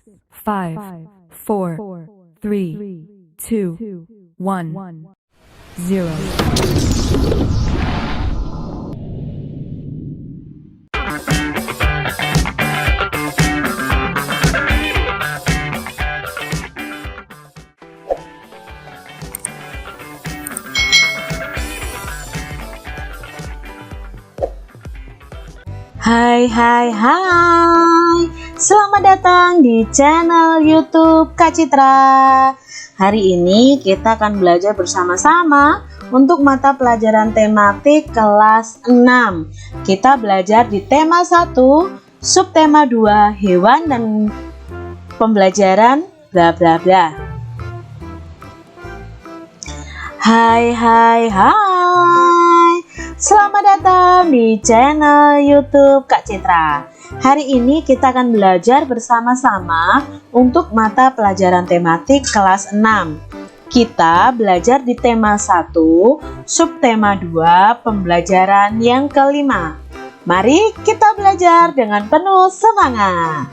5, 4, 3, 2, 1, 0. Hai, selamat datang di channel YouTube Kak Citra. Hari ini kita akan belajar bersama-sama untuk mata pelajaran tematik kelas 6. Kita belajar di tema 1, subtema 2, hewan dan pembelajaran bla bla bla. Hai. Selamat datang di channel YouTube Kak Citra. Hari ini kita akan belajar bersama-sama untuk mata pelajaran tematik kelas 6. Kita belajar di tema 1, subtema 2, pembelajaran yang kelima. Mari kita belajar dengan penuh semangat.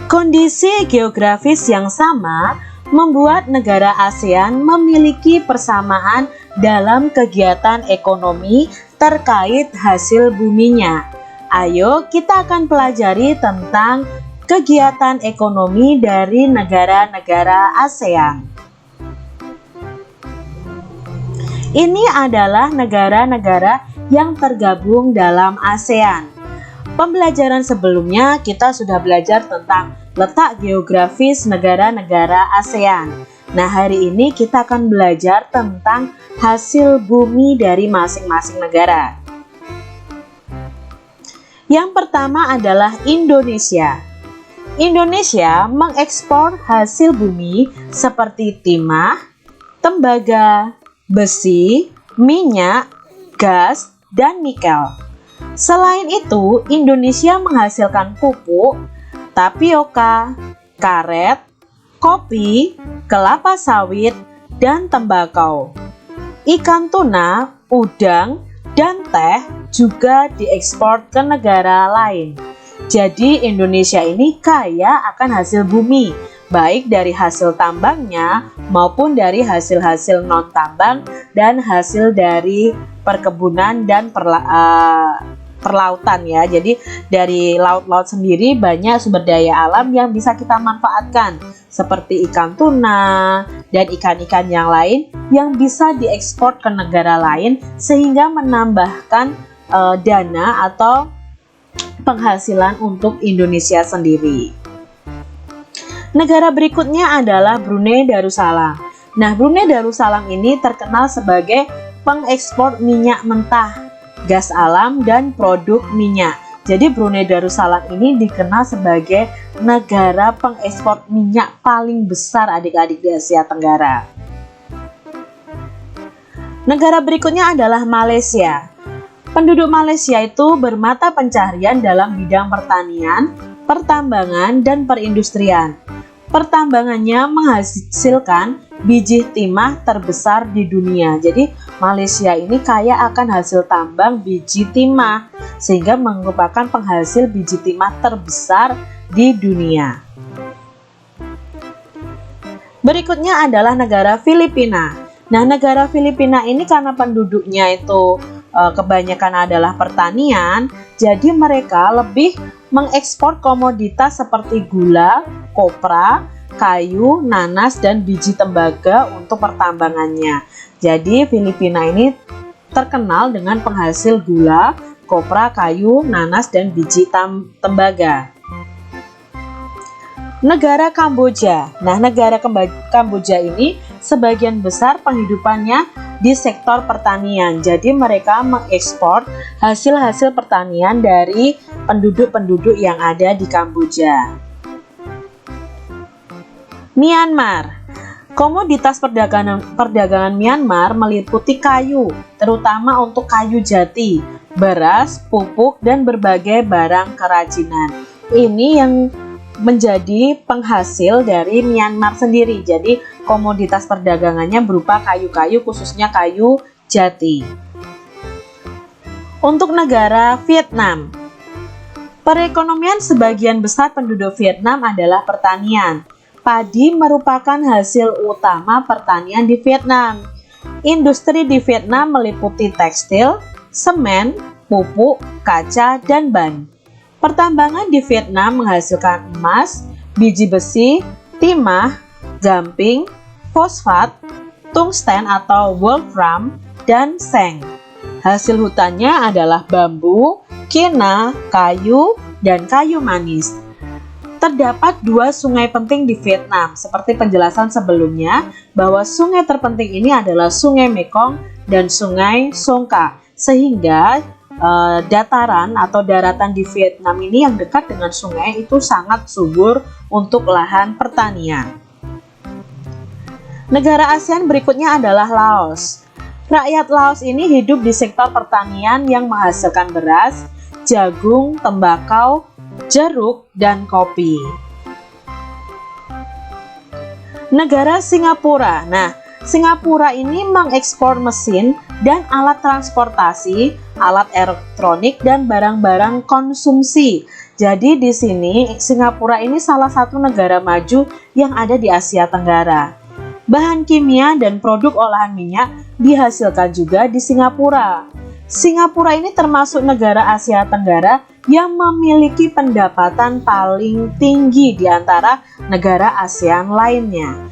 Kondisi geografis yang sama membuat negara ASEAN memiliki persamaan dalam kegiatan ekonomi terkait hasil buminya. Ayo kita akan pelajari tentang kegiatan ekonomi dari negara-negara ASEAN. Ini adalah negara-negara yang tergabung dalam ASEAN. Pembelajaran sebelumnya kita sudah belajar tentang letak geografis negara-negara ASEAN. Nah, hari ini kita akan belajar tentang hasil bumi dari masing-masing negara. Yang pertama adalah Indonesia. Indonesia mengekspor hasil bumi seperti timah, tembaga, besi, minyak, gas, dan nikel. Selain itu, Indonesia menghasilkan pupuk, tapioka, karet, kopi, kelapa sawit, dan tembakau. Ikan tuna, udang, dan teh juga diekspor ke negara lain. Jadi Indonesia ini kaya akan hasil bumi, baik dari hasil tambangnya maupun dari hasil-hasil non-tambang dan hasil dari perkebunan dan perlautan ya. Jadi dari laut-laut sendiri banyak sumber daya alam yang bisa kita manfaatkan, seperti ikan tuna dan ikan-ikan yang lain yang bisa diekspor ke negara lain sehingga menambahkan dana atau penghasilan untuk Indonesia sendiri. Negara berikutnya adalah Brunei Darussalam. Nah, Brunei Darussalam ini terkenal sebagai pengekspor minyak mentah, gas alam, dan produk minyak. Jadi Brunei Darussalam ini dikenal sebagai negara pengekspor minyak paling besar adik-adik di Asia Tenggara. Negara berikutnya adalah Malaysia. Penduduk Malaysia itu bermata pencaharian dalam bidang pertanian, pertambangan, dan perindustrian. Pertambangannya menghasilkan biji timah terbesar di dunia. Jadi Malaysia ini kaya akan hasil tambang biji timah, sehingga merupakan penghasil biji timah terbesar di dunia. Berikutnya adalah negara Filipina. Nah, negara Filipina ini karena penduduknya itu kebanyakan adalah pertanian, jadi mereka lebih mengekspor komoditas seperti gula, kopra, kayu, nanas, dan biji tembaga untuk pertambangannya. Jadi Filipina ini terkenal dengan penghasil gula, kopra, kayu, nanas, dan biji tembaga. Negara Kamboja. Nah, negara Kamboja ini sebagian besar penghidupannya di sektor pertanian. Jadi mereka mengekspor hasil-hasil pertanian dari penduduk-penduduk yang ada di Kamboja. Myanmar. Komoditas perdagangan Myanmar meliputi kayu, terutama untuk kayu jati, beras, pupuk, dan berbagai barang kerajinan. Ini yang menjadi penghasil dari Myanmar sendiri. Jadi komoditas perdagangannya berupa kayu-kayu, khususnya kayu jati. Untuk negara Vietnam, Perekonomian sebagian besar penduduk Vietnam adalah pertanian. Padi merupakan hasil utama pertanian di Vietnam. Industri di Vietnam meliputi tekstil, semen, pupuk, kaca, dan ban. Pertambangan di Vietnam menghasilkan emas, biji besi, timah, gamping, fosfat, tungsten atau wolfram, dan seng. Hasil hutannya adalah bambu, kina, kayu, dan kayu manis. Terdapat 2 sungai penting di Vietnam, seperti penjelasan sebelumnya bahwa sungai terpenting ini adalah Sungai Mekong dan Sungai Songkha, sehingga dataran atau daratan di Vietnam ini yang dekat dengan sungai itu sangat subur untuk lahan pertanian. Negara ASEAN berikutnya adalah Laos. Rakyat Laos ini hidup di sektor pertanian yang menghasilkan beras, jagung, tembakau, jeruk, dan kopi. Negara Singapura. Nah, Singapura ini mengekspor mesin dan alat transportasi, alat elektronik, dan barang-barang konsumsi. Jadi di sini Singapura ini salah satu negara maju yang ada di Asia Tenggara. Bahan kimia dan produk olahan minyak dihasilkan juga di Singapura. Singapura ini termasuk negara Asia Tenggara yang memiliki pendapatan paling tinggi di antara negara ASEAN lainnya.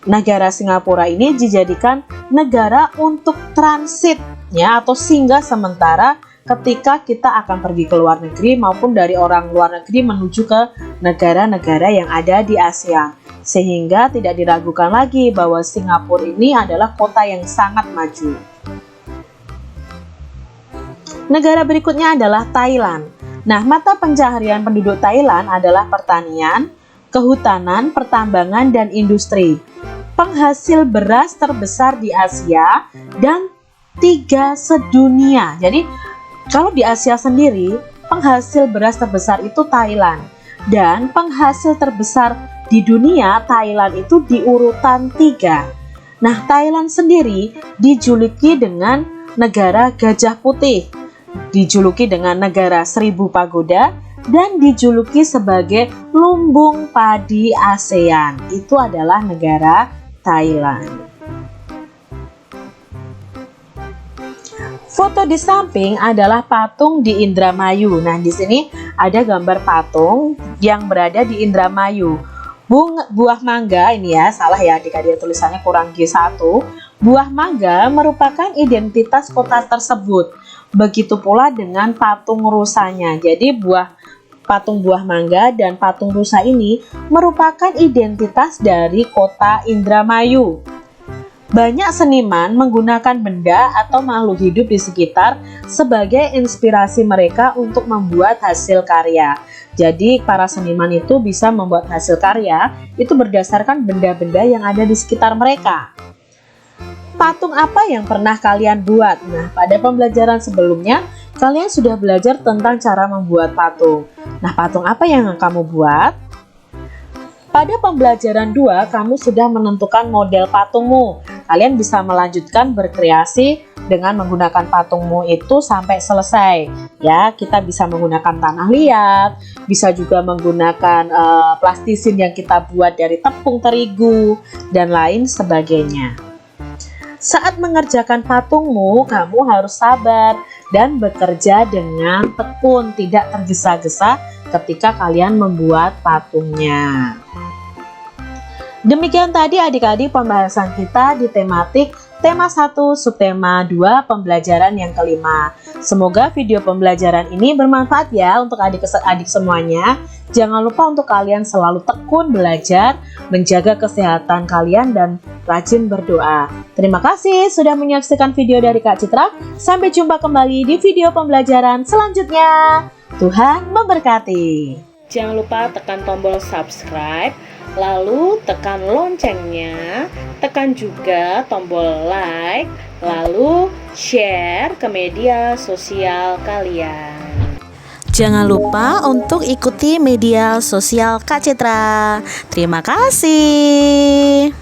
Negara Singapura ini dijadikan negara untuk transit ya, atau singgah sementara ketika kita akan pergi ke luar negeri maupun dari orang luar negeri menuju ke negara-negara yang ada di ASEAN. Sehingga tidak diragukan lagi bahwa Singapura ini adalah kota yang sangat maju. Negara berikutnya adalah Thailand. Nah, mata pencaharian penduduk Thailand adalah pertanian, kehutanan, pertambangan, dan industri. Penghasil beras terbesar di Asia dan 3 sedunia. Jadi, kalau di Asia sendiri, penghasil beras terbesar itu Thailand. Dan penghasil terbesar di dunia, Thailand itu di urutan 3. Nah, Thailand sendiri dijuluki dengan negara gajah putih, dijuluki dengan negara 1000 pagoda, dan dijuluki sebagai lumbung padi ASEAN. Itu adalah negara Thailand. Foto di samping adalah patung di Indramayu. Nah, di sini ada gambar patung yang berada di Indramayu. Buah mangga ini ya, salah ya adik-adik, tulisannya kurang G1. Buah mangga merupakan identitas kota tersebut. Begitu pula dengan patung rusanya. Jadi patung buah mangga dan patung rusa ini merupakan identitas dari kota Indramayu. Banyak seniman menggunakan benda atau makhluk hidup di sekitar sebagai inspirasi mereka untuk membuat hasil karya. Jadi para seniman itu bisa membuat hasil karya itu berdasarkan benda-benda yang ada di sekitar mereka. Patung apa yang pernah kalian buat? Nah, pada pembelajaran sebelumnya kalian sudah belajar tentang cara membuat patung. Nah, patung apa yang kamu buat? Pada pembelajaran 2, kamu sudah menentukan model patungmu. Kalian bisa melanjutkan berkreasi dengan menggunakan patungmu itu sampai selesai. Ya, kita bisa menggunakan tanah liat, bisa juga menggunakan plastisin yang kita buat dari tepung terigu, dan lain sebagainya. Saat mengerjakan patungmu, kamu harus sabar dan bekerja dengan tekun, tidak tergesa-gesa ketika kalian membuat patungnya. Demikian tadi adik-adik pembahasan kita di tematik tema 1 subtema 2 pembelajaran yang kelima. Semoga video pembelajaran ini bermanfaat ya untuk adik-adik semuanya. Jangan lupa untuk kalian selalu tekun belajar, menjaga kesehatan kalian, dan rajin berdoa. Terima kasih sudah menyaksikan video dari Kak Citra. Sampai jumpa kembali di video pembelajaran selanjutnya. Tuhan memberkati. Jangan lupa tekan tombol subscribe, lalu tekan loncengnya, tekan juga tombol like, lalu share ke media sosial kalian. Jangan lupa untuk ikuti media sosial Kak Citra. Terima kasih.